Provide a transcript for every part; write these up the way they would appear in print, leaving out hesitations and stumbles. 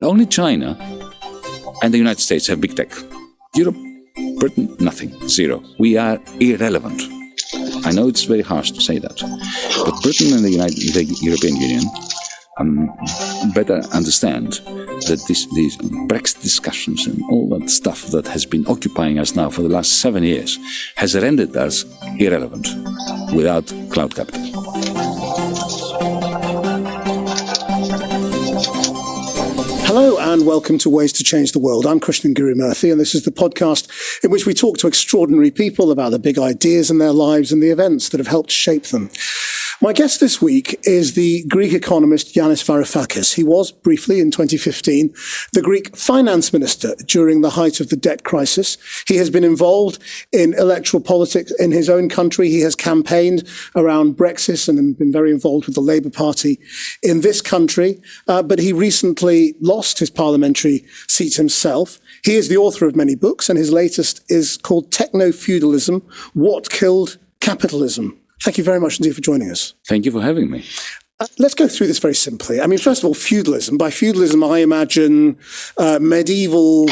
Only China and the United States have big tech. Europe, Britain, nothing, zero. We are irrelevant. I know it's very harsh to say that, but Britain and the European Union better understand that these Brexit discussions and all that stuff that has been occupying us now for the last 7 years has rendered us irrelevant without cloud capital. Hello and welcome to Ways to Change the World. I'm Krishnan Gurumurthy, and this is the podcast in which we talk to extraordinary people about the big ideas in their lives and the events that have helped shape them. My guest this week is the Greek economist Yanis Varoufakis. He was, briefly, in 2015, the Greek finance minister during the height of the debt crisis. He has been involved in electoral politics in his own country. He has campaigned around Brexit and been very involved with the Labour Party in this country. But he recently lost his parliamentary seat himself. He is the author of many books, and his latest is called Techno-Feudalism: What Killed Capitalism? Thank you very much indeed for joining us. Thank you for having me. Let's go through this very simply. I mean, first of all, feudalism. By feudalism, I imagine medieval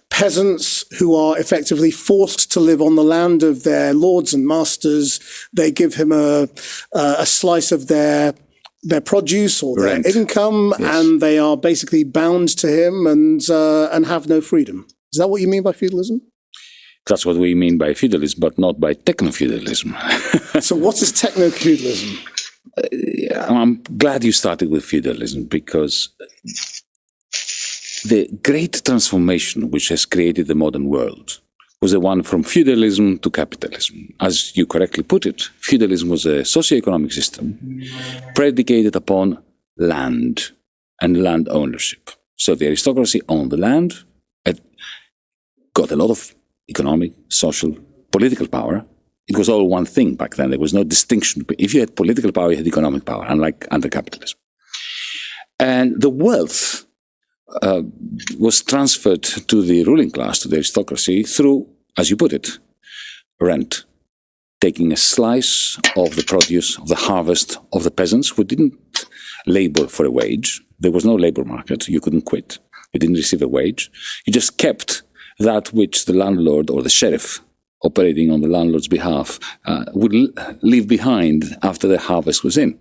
peasants who are effectively forced to live on the land of their lords and masters. They give him a slice of their produce or their income, yes, and they are basically bound to him and have no freedom. Is that what you mean by feudalism? That's what we mean by feudalism, but not by techno-feudalism. So what is techno-feudalism? I'm glad you started with feudalism, because the great transformation which has created the modern world was the one from feudalism to capitalism. As you correctly put it, feudalism was a socio-economic system predicated upon land and land ownership. So the aristocracy owned the land, it got a lot of economic, social, political power. It was all one thing back then. There was no distinction. If you had political power, you had economic power, unlike under capitalism. And the wealth was transferred to the ruling class, to the aristocracy, through, as you put it, rent. Taking a slice of the produce, of the harvest of the peasants who didn't labor for a wage. There was no labor market. You couldn't quit. You didn't receive a wage. You just kept that which the landlord or the sheriff operating on the landlord's behalf would leave behind after the harvest was in.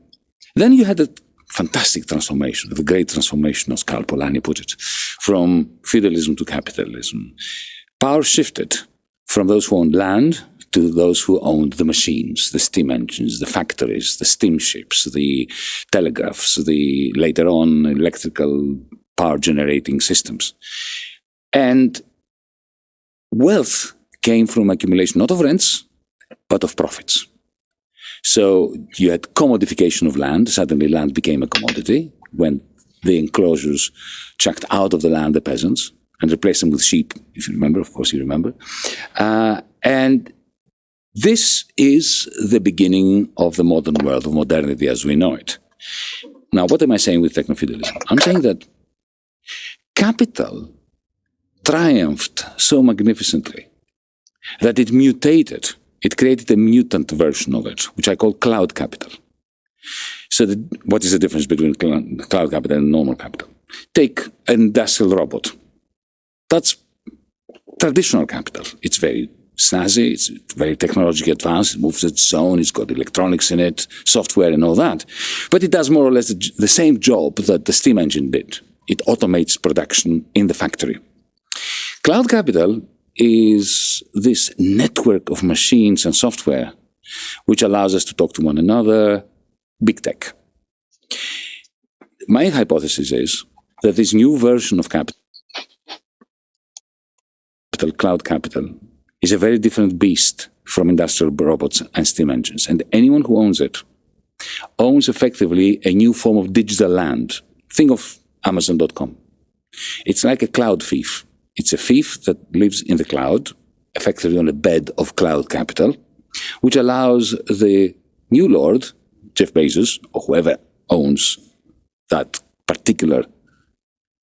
Then you had a fantastic transformation, the great transformation, as Karl Polanyi put it, from feudalism to capitalism. Power shifted from those who owned land to those who owned the machines, the steam engines, the factories, the steamships, the telegraphs, the later on electrical power generating systems. And wealth came from accumulation not of rents, but of profits. So you had commodification of land. Suddenly land became a commodity when the enclosures chucked out of the land the peasants and replaced them with sheep, if you remember. Of course you remember. And this is the beginning of the modern world, of modernity as we know it. Now, what am I saying with techno-feudalism? I'm saying that capital triumphed so magnificently that it mutated. It created a mutant version of it, which I call cloud capital. So what is the difference between cloud capital and normal capital? Take an industrial robot. That's traditional capital. It's very snazzy, it's very technologically advanced, it moves its own, it's got electronics in it, software and all that. But it does more or less the same job that the steam engine did. It automates production in the factory. Cloud capital is this network of machines and software which allows us to talk to one another, big tech. My hypothesis is that this new version of capital, cloud capital, is a very different beast from industrial robots and steam engines. And anyone who owns it owns effectively a new form of digital land. Think of Amazon.com. It's like a cloud thief. It's a thief that lives in the cloud, effectively on a bed of cloud capital, which allows the new lord, Jeff Bezos, or whoever owns that particular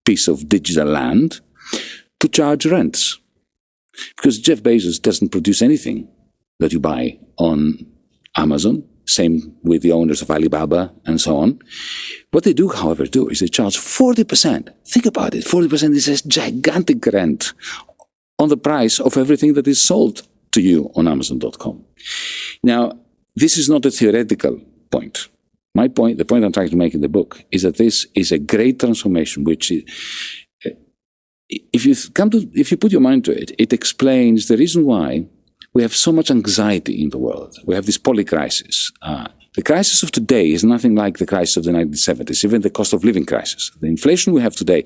piece of digital land, to charge rents. Because Jeff Bezos doesn't produce anything that you buy on Amazon. Same with the owners of Alibaba and so on. What they do, however, is they charge 40%. Think about it. 40% is a gigantic rent on the price of everything that is sold to you on Amazon.com. Now, this is not a theoretical point. My point, the point I'm trying to make in the book, is that this is a great transformation, which if you put your mind to it, it explains the reason why we have so much anxiety in the world. We have this polycrisis. The crisis of today is nothing like the crisis of the 1970s, even the cost of living crisis. The inflation we have today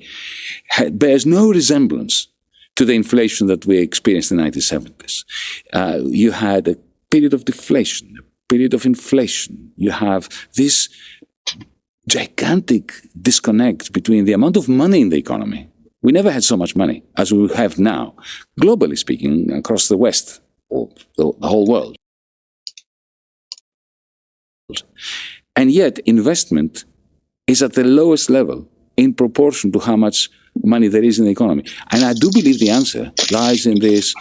bears no resemblance to the inflation that we experienced in the 1970s. You had a period of deflation, a period of inflation. You have this gigantic disconnect between the amount of money in the economy. We never had so much money as we have now, globally speaking, across the West or the whole world. And yet, investment is at the lowest level in proportion to how much money there is in the economy. And I do believe the answer lies in this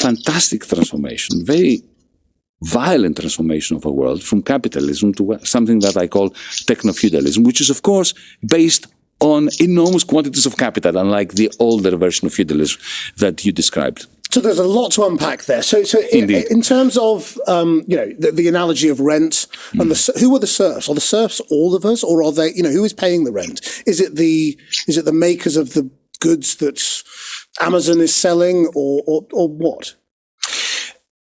fantastic transformation, very violent transformation of our world from capitalism to something that I call techno-feudalism, which is, of course, based on enormous quantities of capital, unlike the older version of feudalism that you described. So there's a lot to unpack there. So in terms of the analogy of rent and who are the serfs? Are the serfs all of us, or are they? Who is paying the rent? Is it the makers of the goods that Amazon is selling, or what?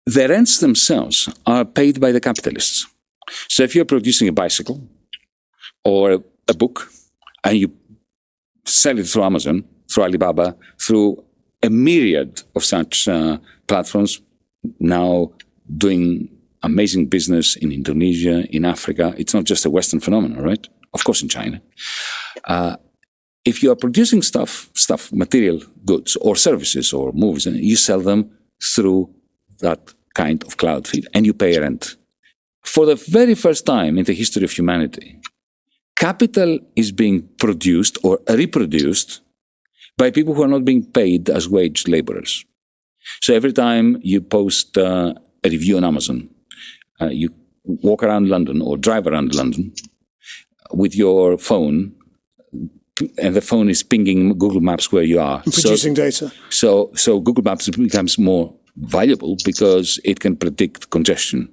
The rents themselves are paid by the capitalists. So if you're producing a bicycle or a book and you sell it through Amazon, through Alibaba, through a myriad of such platforms, now doing amazing business in Indonesia, in Africa. It's not just a Western phenomenon, right? Of course, in China. If you are producing stuff, material goods or services or movies, and you sell them through that kind of cloud feed and you pay rent. For the very first time in the history of humanity, capital is being produced or reproduced by people who are not being paid as wage laborers. So every time you post a review on Amazon, you walk around London or drive around London with your phone, and the phone is pinging Google Maps where you are. And producing data. So Google Maps becomes more valuable because it can predict congestion.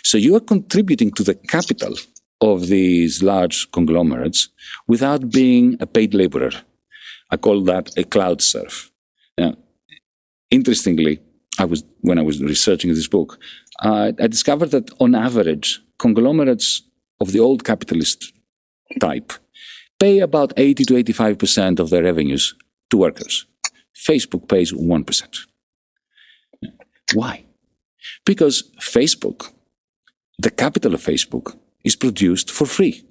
So you are contributing to the capital of these large conglomerates without being a paid laborer. I call that a cloud serf. Now, interestingly, when I was researching this book, I discovered that on average, conglomerates of the old capitalist type pay about 80 to 85% of their revenues to workers. Facebook pays 1%. Why? Because Facebook, the capital of Facebook, is produced for free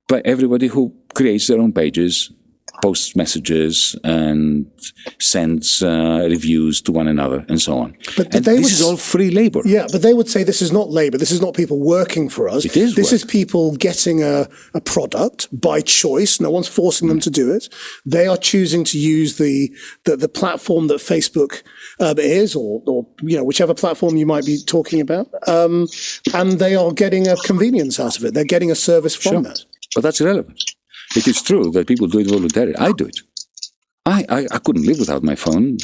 by everybody who creates their own pages, posts messages, and sends reviews to one another, and so on. And this is all free labor. Yeah, but they would say this is not labor. This is not people working for us. It is This is people getting a product by choice. No one's forcing them to do it. They are choosing to use the platform that Facebook is, or whichever platform you might be talking about, and they are getting a convenience out of it. They're getting a service from that. But that's irrelevant. It is true that people do it voluntarily. I do it. I couldn't live without my phone,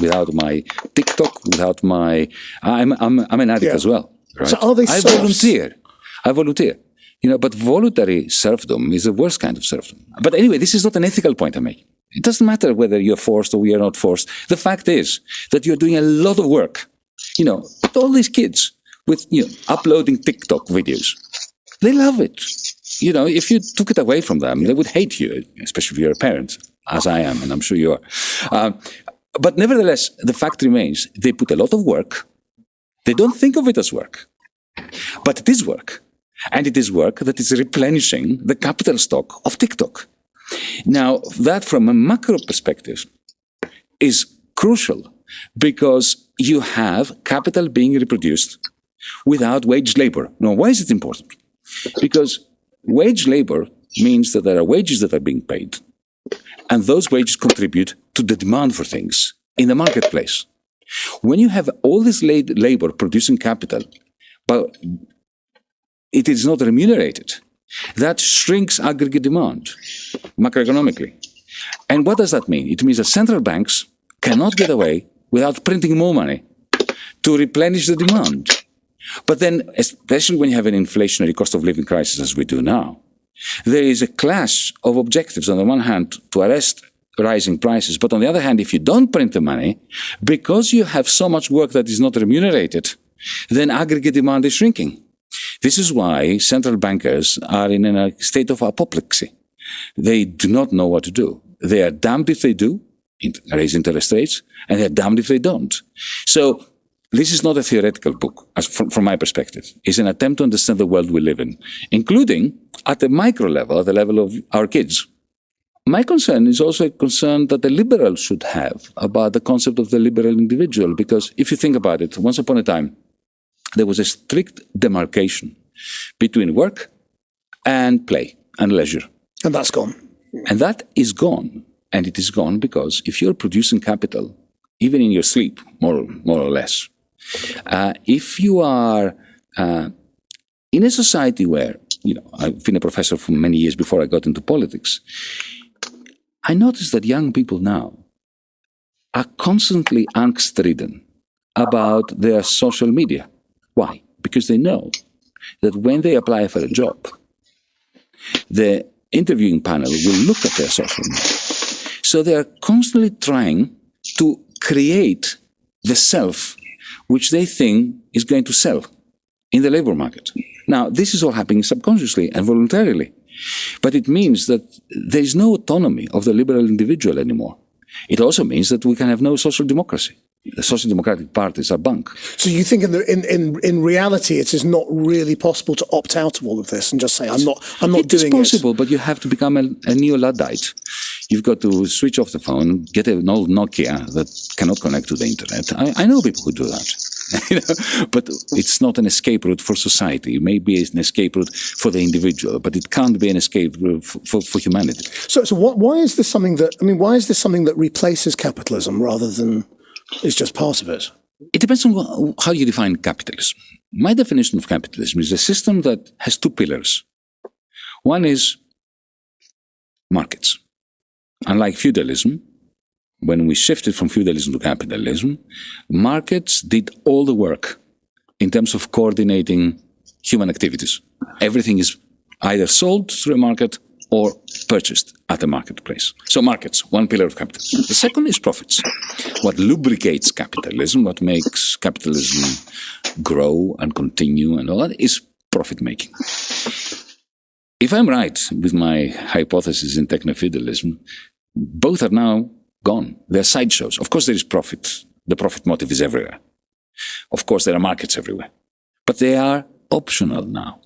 without my TikTok, without my. I'm an addict as well. Right? So are they serfs? I volunteer. But voluntary serfdom is the worst kind of serfdom. But anyway, this is not an ethical point I'm making. It doesn't matter whether you're forced or you're not forced. The fact is that you're doing a lot of work. All these kids with uploading TikTok videos, they love it. If you took it away from them, they would hate you, especially if you're a parent, as I am, and I'm sure you are. But nevertheless, the fact remains, they put a lot of work. They don't think of it as work. But it is work. And it is work that is replenishing the capital stock of TikTok. Now, that from a macro perspective is crucial because you have capital being reproduced without wage labor. Now, why is it important? Because wage labor means that there are wages that are being paid, and those wages contribute to the demand for things in the marketplace. When you have all this labor producing capital, but it is not remunerated, that shrinks aggregate demand macroeconomically. And what does that mean? It means that central banks cannot get away without printing more money to replenish the demand. But then, especially when you have an inflationary cost of living crisis as we do now, there is a clash of objectives. On the one hand, to arrest rising prices, but on the other hand, if you don't print the money, because you have so much work that is not remunerated, then aggregate demand is shrinking. This is why central bankers are in a state of apoplexy. They do not know what to do. They are damned if they do, raise interest rates, and they're damned if they don't. So this is not a theoretical book, from my perspective. It's an attempt to understand the world we live in, including at the micro level, at the level of our kids. My concern is also a concern that the liberals should have about the concept of the liberal individual, because if you think about it, once upon a time, there was a strict demarcation between work and play and leisure. And that's gone. And that is gone. And it is gone because if you're producing capital, even in your sleep, more or less, if you are in a society where, I've been a professor for many years before I got into politics, I noticed that young people now are constantly angst-ridden about their social media. Why? Because they know that when they apply for a job, the interviewing panel will look at their social media. So they are constantly trying to create the self which they think is going to sell in the labor market. Now, this is all happening subconsciously and voluntarily. But it means that there is no autonomy of the liberal individual anymore. It also means that we can have no social democracy. The social democratic parties are bunk. So you think in reality it is not really possible to opt out of all of this and just say, I'm not doing it? It's possible, but you have to become a neo-Luddite. You've got to switch off the phone, get an old Nokia that cannot connect to the internet. I know people who do that. But it's not an escape route for society. Maybe it's an escape route for the individual, but it can't be an escape route for humanity. So why is this something that replaces capitalism rather than is just part of it? It depends on how you define capitalism. My definition of capitalism is a system that has two pillars. One is markets. Unlike feudalism, when we shifted from feudalism to capitalism, markets did all the work in terms of coordinating human activities. Everything is either sold through a market or purchased at a marketplace. So markets, one pillar of capitalism. The second is profits. What lubricates capitalism, what makes capitalism grow and continue and all that is profit making. If I'm right with my hypothesis in techno-feudalism, both are now gone. They're sideshows. Of course there is profit. The profit motive is everywhere. Of course there are markets everywhere. But they are optional now.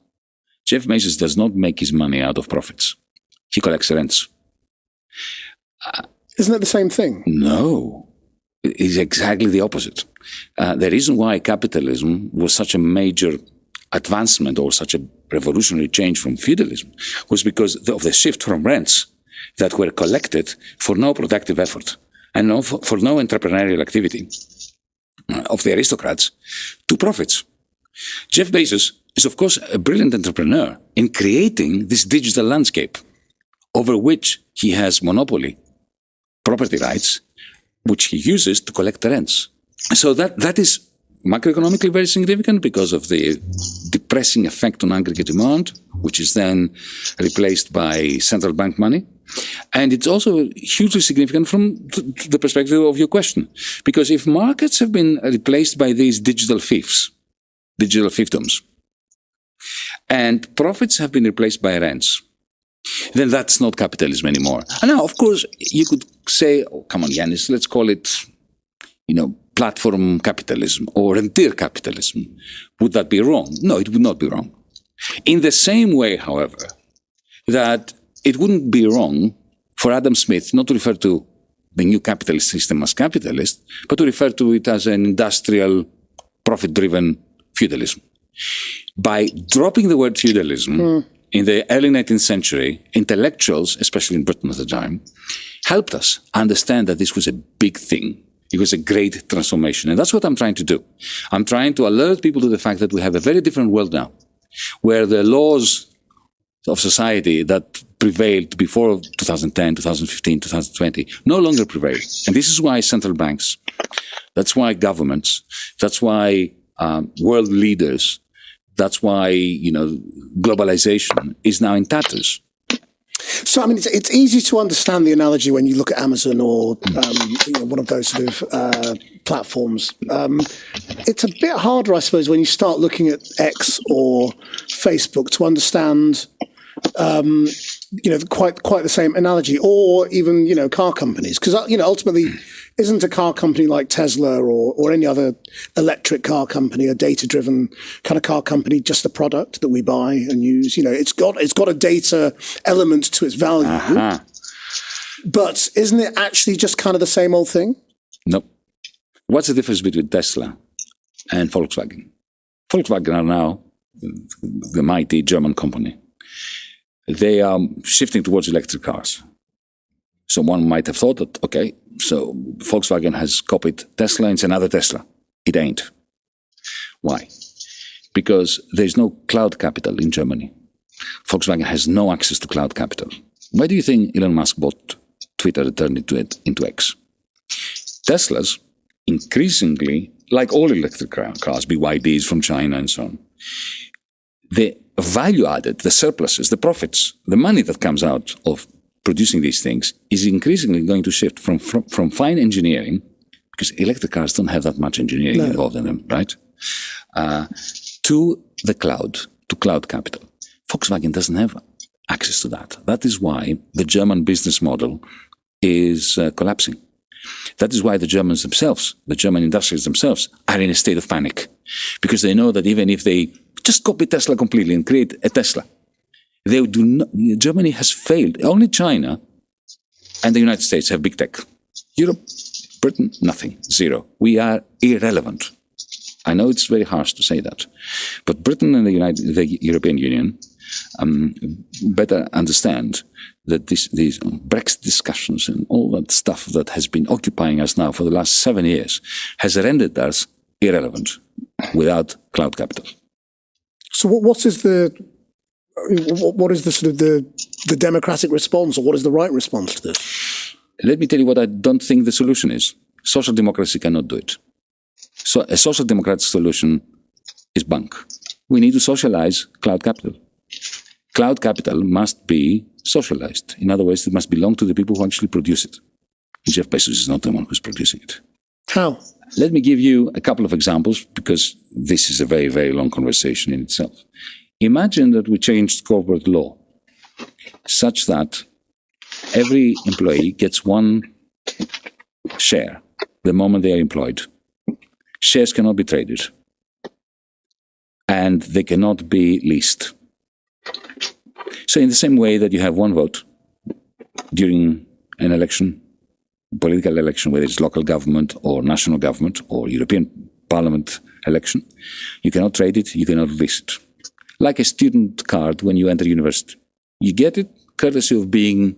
Jeff Bezos does not make his money out of profits. He collects rents. Isn't that the same thing? No. It's exactly the opposite. The reason why capitalism was such a major advancement or such a revolutionary change from feudalism was because of the shift from rents that were collected for no productive effort and for no entrepreneurial activity of the aristocrats to profits. Jeff Bezos is, of course, a brilliant entrepreneur in creating this digital landscape over which he has monopoly property rights, which he uses to collect the rents. So that is macroeconomically very significant because of the depressing effect on aggregate demand, which is then replaced by central bank money. And it's also hugely significant from the perspective of your question. Because if markets have been replaced by these digital fiefs, digital fiefdoms, and profits have been replaced by rents, then that's not capitalism anymore. And now, of course, you could say, oh, come on, Yanis, let's call it, platform capitalism or rentier capitalism. Would that be wrong? No, it would not be wrong. In the same way, however, that it wouldn't be wrong for Adam Smith not to refer to the new capitalist system as capitalist, but to refer to it as an industrial, profit-driven feudalism. By dropping the word feudalism in the early 19th century, intellectuals, especially in Britain at the time, helped us understand that this was a big thing. It was a great transformation. And that's what I'm trying to do. I'm trying to alert people to the fact that we have a very different world now. where the laws of society that prevailed before 2010, 2015, 2020 no longer prevail. And this is why central banks, that's why governments, that's why world leaders, that's why, globalization is now in tatters. So, I mean, it's easy to understand the analogy when you look at Amazon or one of those sort of platforms. It's a bit harder, I suppose, when you start looking at X or Facebook to understand, quite the same analogy, or even, car companies. Because, ultimately, isn't a car company like Tesla or any other electric car company, a data-driven kind of car company, just a product that we buy and use? It's got a data element to its value. Uh-huh. But isn't it actually just kind of the same old thing? No. What's the difference between Tesla and Volkswagen? Volkswagen are now the mighty German company. They are shifting towards electric cars. So one might have thought that, okay, so Volkswagen has copied Tesla and it's another Tesla. It ain't. Why? Because there's no cloud capital in Germany. Volkswagen has no access to cloud capital. Why do you think Elon Musk bought Twitter and turned it into X? Teslas, increasingly, like all electric cars, BYDs from China and so on, the value added, the surpluses, the profits, the money that comes out of producing these things is increasingly going to shift from fine engineering, because electric cars don't have that much engineering involved in them, right? To the cloud, to cloud capital. Volkswagen doesn't have access to that. That is why the German business model is collapsing. That is why the Germans themselves, the German industrialists themselves, are in a state of panic, because they know that even if they just copy Tesla completely and create a Tesla, they do not. Germany has failed. Only China and the United States have big tech. Europe, Britain, nothing, zero. We are irrelevant. I know it's very harsh to say that, but Britain and the European Union better understand that these Brexit discussions and all that stuff that has been occupying us now for the last 7 years has rendered us irrelevant without cloud capital. So what is the sort of the democratic response, or what is the right response to this? Let me tell you what I don't think the solution is. Social democracy cannot do it. So a social democratic solution is bunk. We need to socialize cloud capital. Cloud capital must be socialized. In other words, it must belong to the people who actually produce it. Jeff Bezos is not the one who's producing it. How? Let me give you a couple of examples, because this is a very, very long conversation in itself. Imagine that we changed corporate law such that every employee gets one share the moment they are employed. Shares cannot be traded, and they cannot be leased. So in the same way that you have one vote during an election, political election, whether it's local government or national government or European Parliament election, you cannot trade it, you cannot lease it. Like a student card when you enter university. You get it courtesy of being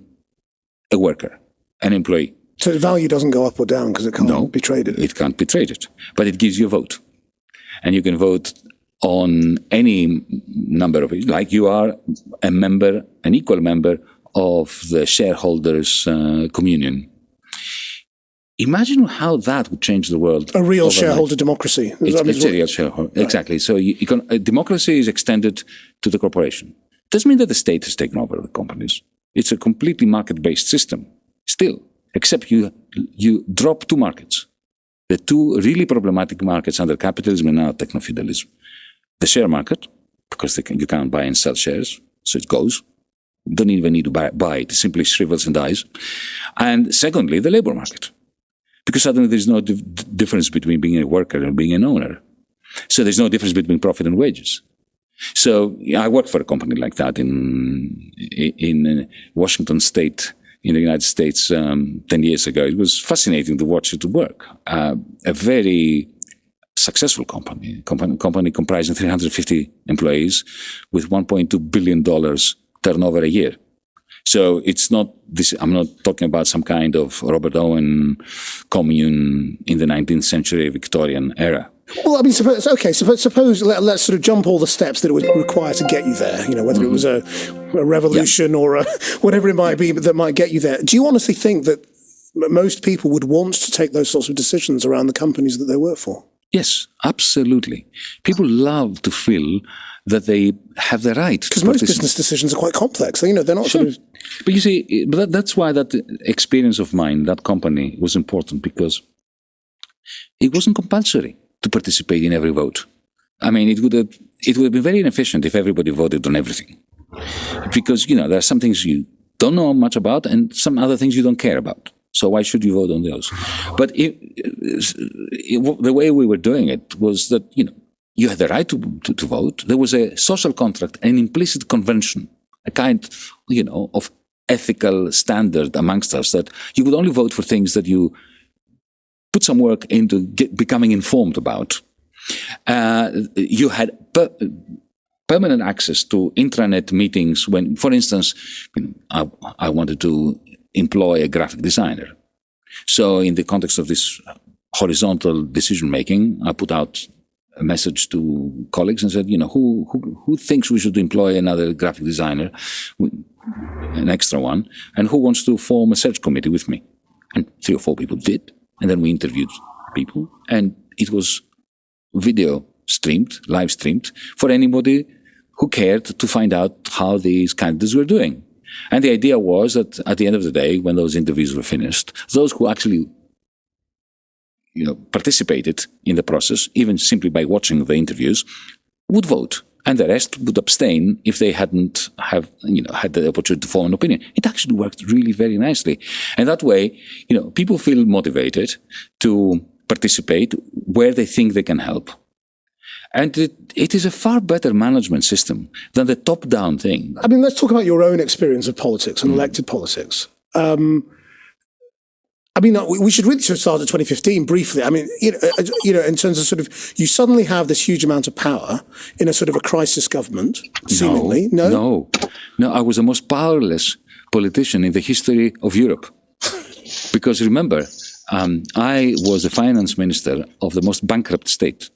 a worker, an employee. So the value doesn't go up or down because it can't be traded? It can't be traded, but it gives you a vote. And you can vote on any number of it, like you are a member, an equal member of the shareholders' communion. Imagine how that would change the world. A real shareholder democracy. It's a real shareholder, right. Exactly. So democracy is extended to the corporation. It doesn't mean that the state has taken over the companies. It's a completely market-based system, still, except you drop two markets. The two really problematic markets under capitalism and now techno-feudalism. The share market, because you can't buy and sell shares, so it goes. You don't even need to buy it. It simply shrivels and dies. And secondly, the labor market. Because suddenly there's no difference between being a worker and being an owner. So there's no difference between profit and wages. So I worked for a company like that in Washington State, in the United States 10 years ago. It was fascinating to watch it work. A very successful company comprising 350 employees with $1.2 billion turnover a year. So it's not this. I'm not talking about some kind of Robert Owen commune in the 19th century Victorian era. Well, I mean, suppose let's sort of jump all the steps that it would require to get you there, whether it was a revolution or whatever it might be that might get you there. Do you honestly think that most people would want to take those sorts of decisions around the companies that they work for? Yes, absolutely. People love to feel that they have the right. Because most business decisions are quite complex. They're not sure. sort of... But you see, that's why that experience of mine, that company, was important, because it wasn't compulsory to participate in every vote. I mean, it would have been very inefficient if everybody voted on everything. Because, there are some things you don't know much about and some other things you don't care about. So why should you vote on those? But the way we were doing it was that, you had the right to vote. There was a social contract, an implicit convention, a kind, of ethical standard amongst us that you would only vote for things that you put some work into becoming informed about. You had permanent access to intranet meetings when, for instance, I wanted to employ a graphic designer. So in the context of this horizontal decision-making, I put out a message to colleagues and said, who thinks we should employ another graphic designer, an extra one, and who wants to form a search committee with me? And 3 or 4 people did. And then we interviewed people, and it was live streamed, for anybody who cared to find out how these candidates were doing. And the idea was that at the end of the day, when those interviews were finished, those who actually, participated in the process, even simply by watching the interviews, would vote. And the rest would abstain if they hadn't had the opportunity to form an opinion. It actually worked really very nicely. And that way, people feel motivated to participate where they think they can help. And it is a far better management system than the top-down thing. I mean, let's talk about your own experience of politics and elected politics. We should really start at 2015 briefly. I mean, in terms of sort of, you suddenly have this huge amount of power in a sort of a crisis government, seemingly. No, I was the most powerless politician in the history of Europe. Because remember, I was the finance minister of the most bankrupt state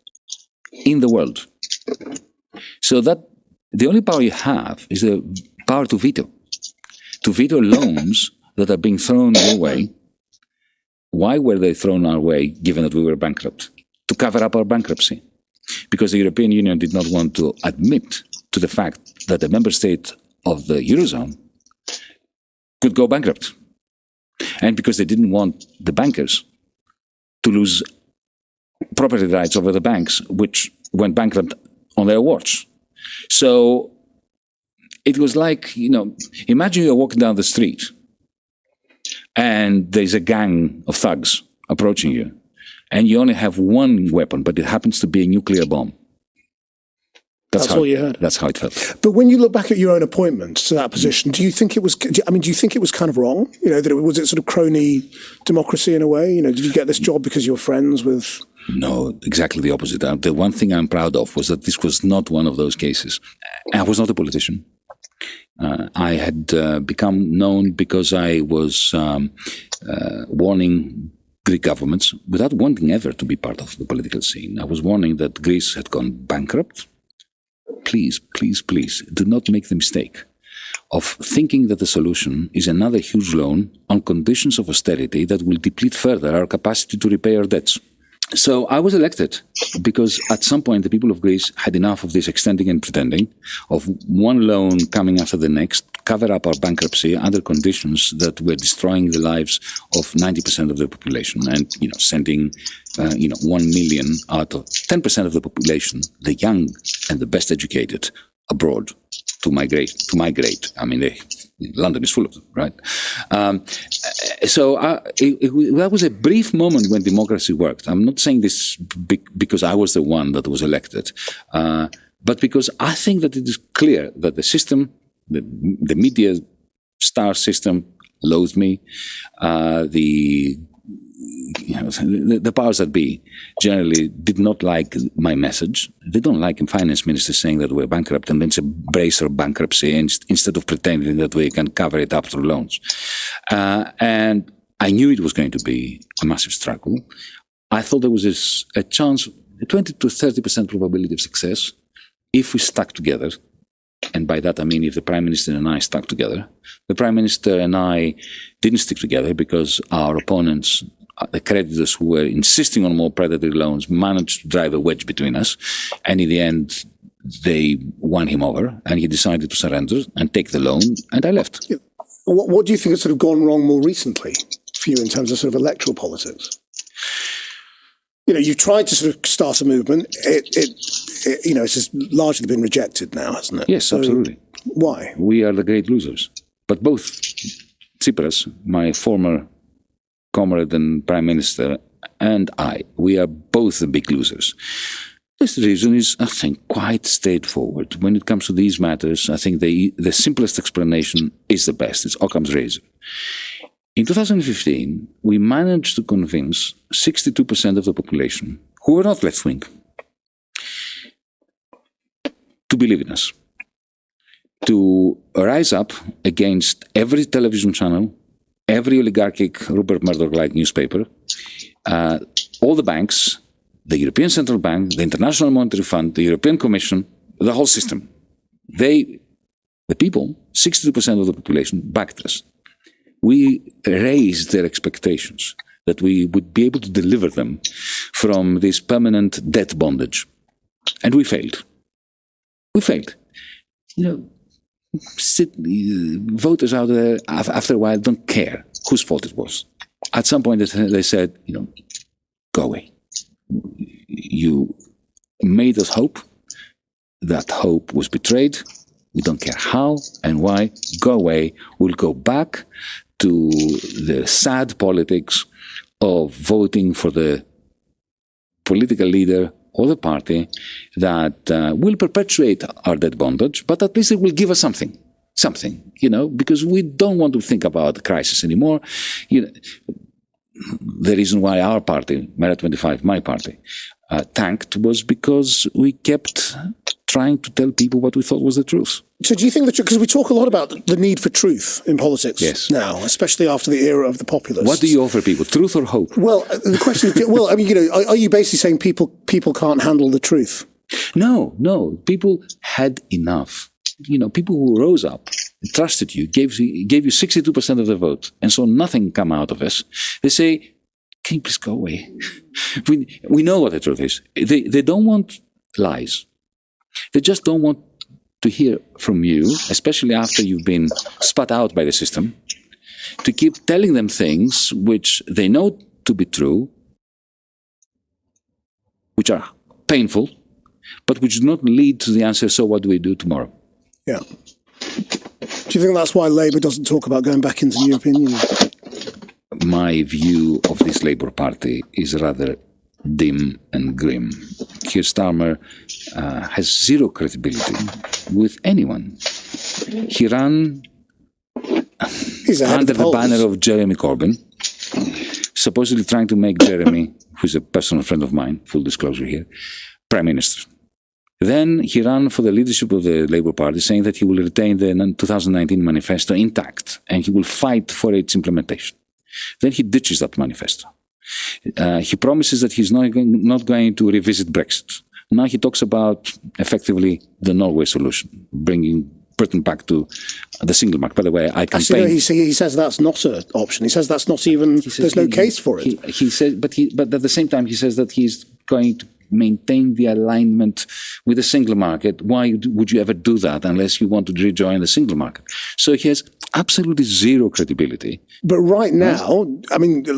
in the world. So that the only power you have is the power to veto loans that are being thrown your way. Why were they thrown our way, given that we were bankrupt? To cover up our bankruptcy. Because the European Union did not want to admit to the fact that a member state of the Eurozone could go bankrupt. And because they didn't want the bankers to lose property rights over the banks, which went bankrupt on their watch. So it was like, imagine you're walking down the street and there's a gang of thugs approaching you, and you only have one weapon, but it happens to be a nuclear bomb. That's all you heard. That's how it felt. But when you look back at your own appointment to that position, do you think it was kind of wrong? Was it sort of crony democracy in a way? Did you get this job because you were friends with... No, exactly the opposite. The one thing I'm proud of was that this was not one of those cases. I was not a politician. I had become known because I was warning Greek governments, without wanting ever to be part of the political scene. I was warning that Greece had gone bankrupt. Please, please, please, do not make the mistake of thinking that the solution is another huge loan on conditions of austerity that will deplete further our capacity to repay our debts. So I was elected because at some point the people of Greece had enough of this extending and pretending, of one loan coming after the next, cover up our bankruptcy under conditions that were destroying the lives of 90% of the population and, sending, 1 million out of 10% of the population, the young and the best educated, abroad to migrate. I mean, London is full of them, right? So that was a brief moment when democracy worked. I'm not saying this because I was the one that was elected, but because I think that it is clear that the system, the media star system, loathed me. The powers that be generally did not like my message. They don't like a finance minister saying that we're bankrupt and then embrace our bankruptcy instead of pretending that we can cover it up through loans. And I knew it was going to be a massive struggle. I thought there was a chance a 20 to 30% probability of success if we stuck together. And by that I mean if the Prime Minister and I stuck together. The Prime Minister and I didn't stick together because our opponents, the creditors who were insisting on more predatory loans, managed to drive a wedge between us. And in the end, they won him over and he decided to surrender and take the loan, and I left. Yeah. What do you think has sort of gone wrong more recently for you in terms of sort of electoral politics? You tried to sort of start a movement. It's just largely been rejected now, hasn't it? Yes, so, absolutely. Why? We are the great losers. But both Tsipras, my former comrade and Prime Minister, and I, we are both the big losers. This reason is, I think, quite straightforward. When it comes to these matters, I think the simplest explanation is the best. It's Occam's razor. In 2015, we managed to convince 62% of the population, who were not left-wing, to believe in us, to rise up against every television channel, every oligarchic Rupert Murdoch-like newspaper, all the banks, the European Central Bank, the International Monetary Fund, the European Commission, the whole system. The people, 62% of the population, backed us. We raised their expectations that we would be able to deliver them from this permanent debt bondage. And we failed. We failed. Voters out there, after a while, don't care whose fault it was. At some point, they said, go away. You made us hope. That hope was betrayed. We don't care how and why. Go away. We'll go back to the sad politics of voting for the political leader or the party that will perpetuate our debt bondage, but at least it will give us something, because we don't want to think about the crisis anymore. The reason why our party, Mera25, my party, tanked was because we kept trying to tell people what we thought was the truth. So do you think that, because we talk a lot about the need for truth in politics now, especially after the era of the populists. What do you offer people, truth or hope? Well, the question is, are you basically saying people can't handle the truth? No, people had enough. People who rose up, trusted you, gave you 62% of the vote, and saw nothing come out of us. They say, can you please go away? We know what the truth is. They don't want lies. They just don't want to hear from you, especially after you've been spat out by the system, to keep telling them things which they know to be true, which are painful, but which do not lead to the answer, so what do we do tomorrow? Yeah. Do you think that's why Labour doesn't talk about going back into the European Union? My view of this Labour Party is rather dim and grim. Keir Starmer has zero credibility with anyone. He ran under the banner of Jeremy Corbyn, supposedly trying to make Jeremy, who's a personal friend of mine, full disclosure here, Prime Minister. Then he ran for the leadership of the Labour Party, saying that he will retain the 2019 manifesto intact and he will fight for its implementation. Then he ditches that manifesto. He promises that he's not going to revisit Brexit. Now he talks about, effectively, the Norway solution, bringing Britain back to the single market. By the way, I campaign... He says that's not an option. He says that's not even... There's no case for it. He says, but at the same time, he says that he's going to maintain the alignment with the single market. Why would you ever do that unless you want to rejoin the single market? So he has absolutely zero credibility. But right now,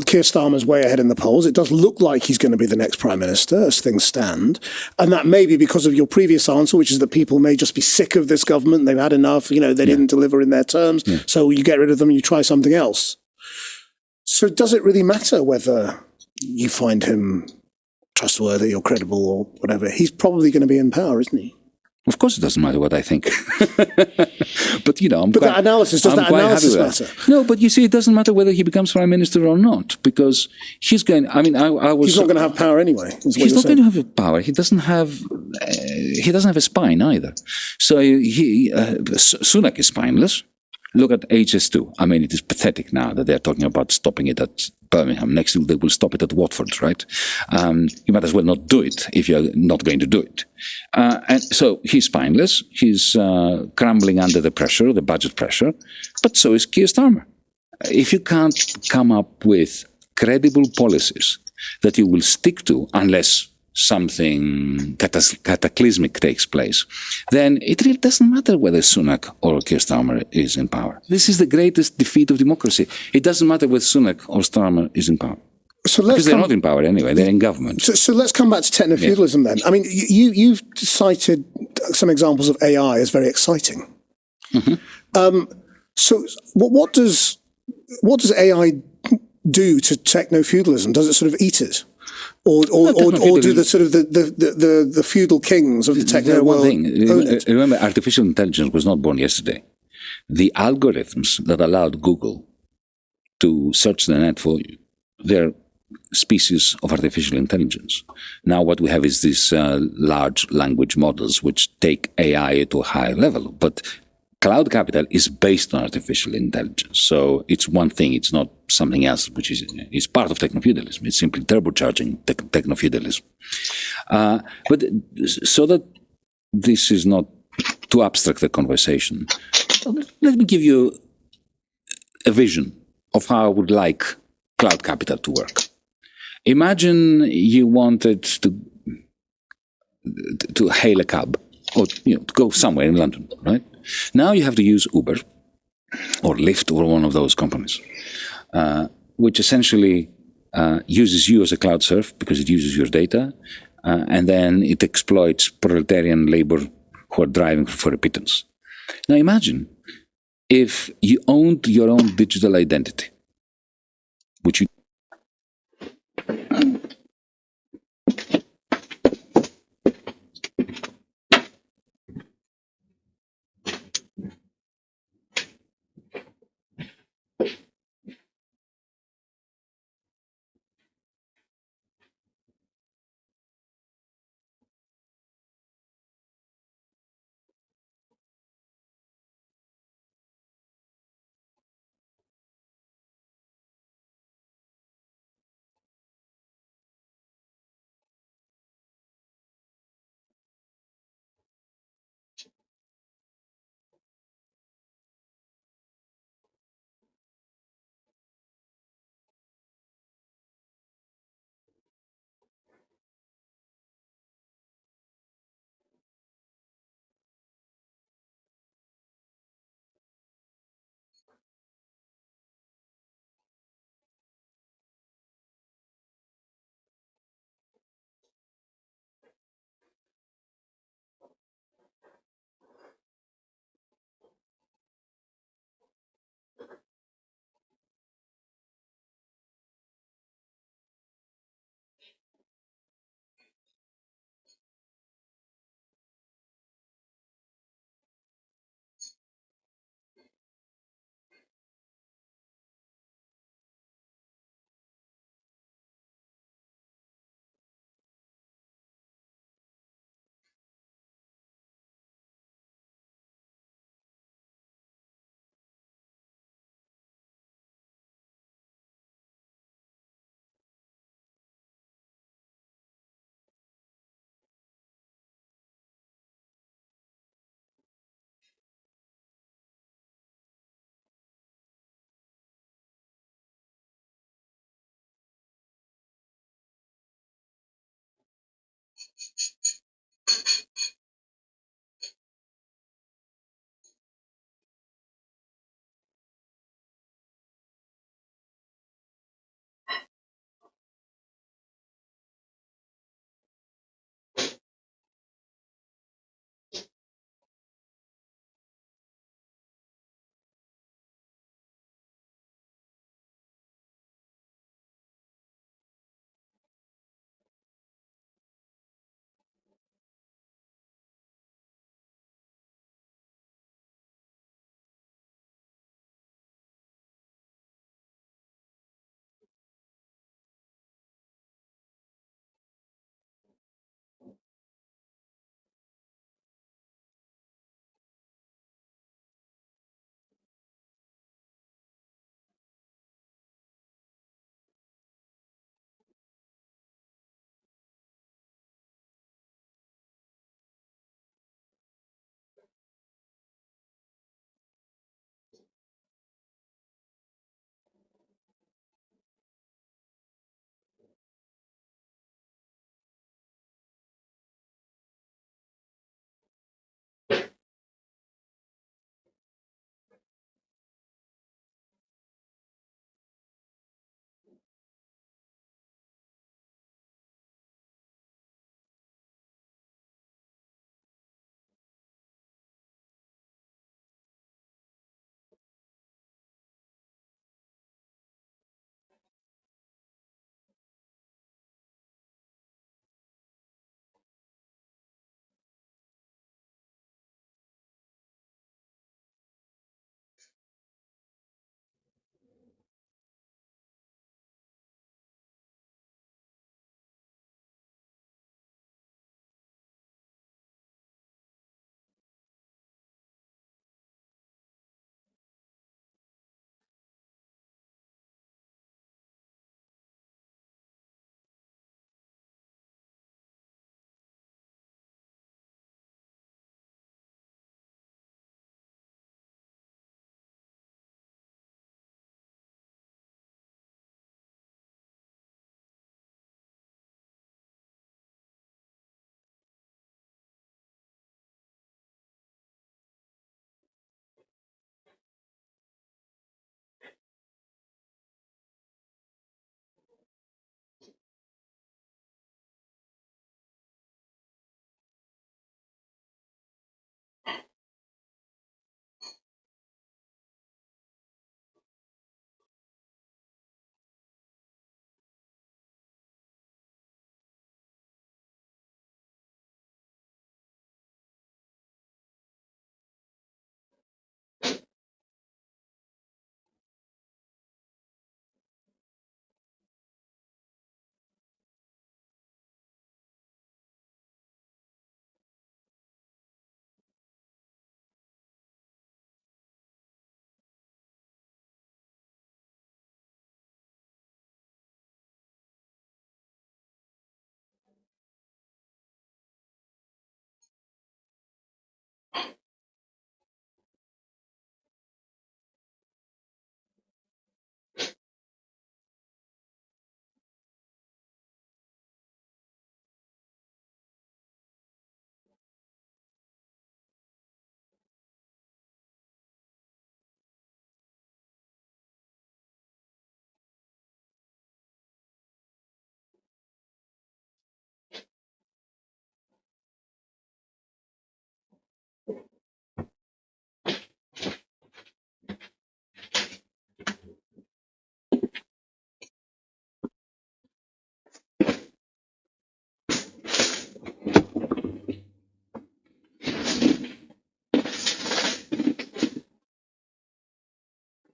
Keir Starmer's way ahead in the polls. It does look like he's going to be the next Prime Minister as things stand. And that may be because of your previous answer, which is that people may just be sick of this government. They've had enough. They didn't deliver in their terms. Yeah. So you get rid of them and you try something else. So does it really matter whether you find him trustworthy or credible or whatever? He's probably going to be in power, isn't he? Of course, it doesn't matter what I think. But that analysis matter? No, but you see, it doesn't matter whether he becomes Prime Minister or not, because he's going. He's not going to have power anyway. He's not going to have power. He doesn't have a spine either. So Sunak is spineless. Look at HS2. I mean, it is pathetic now that they're talking about stopping it at Birmingham. Next week, they will stop it at Watford, right? You might as well not do it if you're not going to do it. And so he's spineless. He's crumbling under the pressure, the budget pressure. But so is Keir Starmer. If you can't come up with credible policies that you will stick to, unless something cataclysmic takes place, then it really doesn't matter whether Sunak or Keir Starmer is in power. This is the greatest defeat of democracy. It doesn't matter whether Sunak or Starmer is in power. Because they're not in power anyway, they're in government. So let's come back to techno-feudalism then. I mean, you've cited some examples of AI as very exciting. So what does AI do to techno-feudalism? Does it sort of eat it? Or do the sort of the feudal kings of the techno world own it? Remember, artificial intelligence was not born yesterday. The algorithms that allowed Google to search the net for you, they're species of artificial intelligence. Now what we have is these large language models which take AI to a higher level. But cloud capital is based on artificial intelligence. So it's one thing, it's not something else, which is part of techno-feudalism. It's simply turbocharging techno-feudalism. But so that this is not too abstract a conversation, let me give you a vision of how I would like cloud capital to work. Imagine you wanted to hail a cab or to go somewhere in London, right? Now you have to use Uber or Lyft or one of those companies, which essentially uses you as a cloud serf because it uses your data, and then it exploits proletarian labor who are driving for a pittance. Now imagine if you owned your own digital identity, which you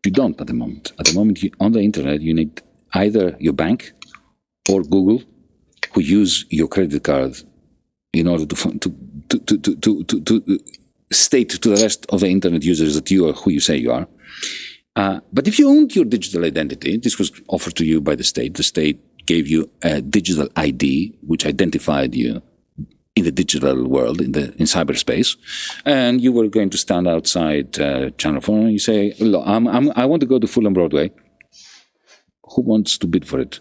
You don't at the moment. At the moment, on the internet, you need either your bank or Google, who use your credit card in order to state to the rest of the internet users that you are who you say you are. But if you owned your digital identity, this was offered to you by the state. The state gave you a digital ID, which identified you in the digital world, in cyberspace, and you were going to stand outside Channel 4 and you say, look, I want to go to Fulham Broadway. Who wants to bid for it?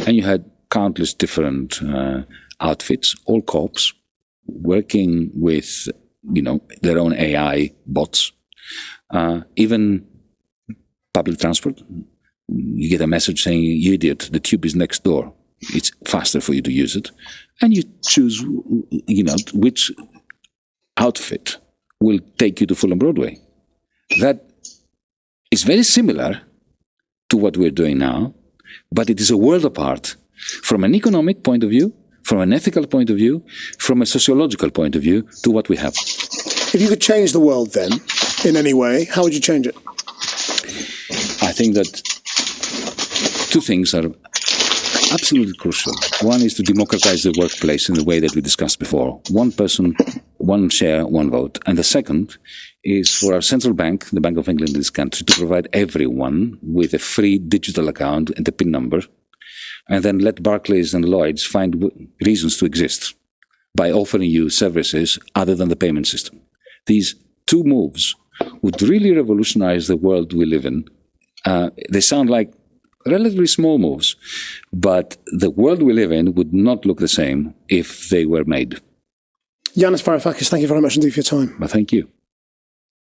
And you had countless different outfits, all cops, working with, their own AI bots, even public transport. You get a message saying, you idiot, the tube is next door. It's faster for you to use it. And you choose, which outfit will take you to Fulham Broadway. That is very similar to what we're doing now, but it is a world apart from an economic point of view, from an ethical point of view, from a sociological point of view to what we have. If you could change the world then, in any way, how would you change it? I think that two things are absolutely crucial. One is to democratize the workplace in the way that we discussed before. One person, one share, one vote. And the second is for our central bank, the Bank of England in this country, to provide everyone with a free digital account and a PIN number, and then let Barclays and Lloyds find reasons to exist by offering you services other than the payment system. These two moves would really revolutionize the world we live in. They sound like relatively small moves, but the world we live in would not look the same if they were made. Yanis Varoufakis, thank you very much indeed for your time. Well, thank you.